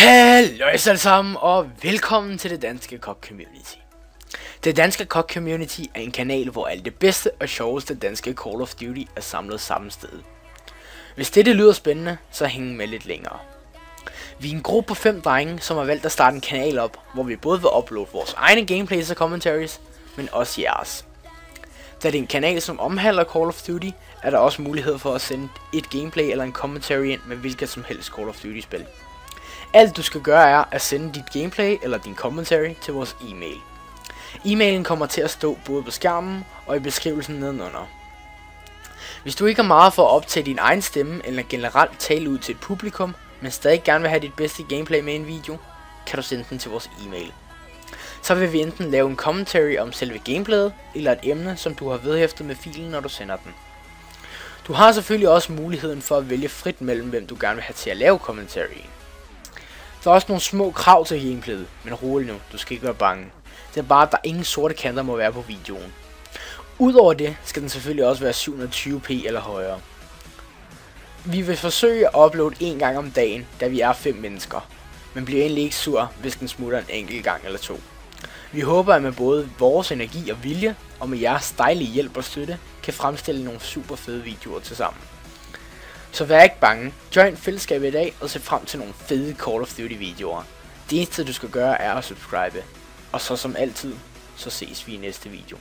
Hallo alle sammen, og velkommen til det danske COD Community. Det danske COD Community er en kanal, hvor alt det bedste og sjoveste danske Call of Duty er samlet samme sted. Hvis det lyder spændende, så hæng med lidt længere. Vi er en gruppe på 5 drenge, som har valgt at starte en kanal op, hvor vi både vil uploade vores egne gameplays og commentaries, men også jeres. Da det er en kanal, som omhandler Call of Duty, er der også mulighed for at sende et gameplay eller en commentary ind med hvilket som helst Call of Duty spil. Alt du skal gøre er at sende dit gameplay eller din commentary til vores e-mail. E-mailen kommer til at stå både på skærmen og i beskrivelsen nedenunder. Hvis du ikke har meget for at optage din egen stemme eller generelt tale ud til et publikum, men stadig gerne vil have dit bedste gameplay med en video, kan du sende den til vores e-mail. Så vil vi enten lave en commentary om selve gameplayet eller et emne, som du har vedhæftet med filen, når du sender den. Du har selvfølgelig også muligheden for at vælge frit mellem, hvem du gerne vil have til at lave commentary. Der er også nogle små krav til gameplayet, men rolig nu, du skal ikke være bange. Det er bare, at der ingen sorte kanter må være på videoen. Udover det skal den selvfølgelig også være 720p eller højere. Vi vil forsøge at uploade en gang om dagen, da vi er 5 mennesker, men bliver egentlig ikke sur, hvis den smutter en enkelt gang eller to. Vi håber, at med både vores energi og vilje, og med jeres dejlige hjælp og støtte, kan fremstille nogle super fede videoer til sammen. Så vær ikke bange, join fællesskabet i dag og se frem til nogle fede Call of Duty videoer. Det eneste du skal gøre er at subscribe. Og så som altid, så ses vi i næste video.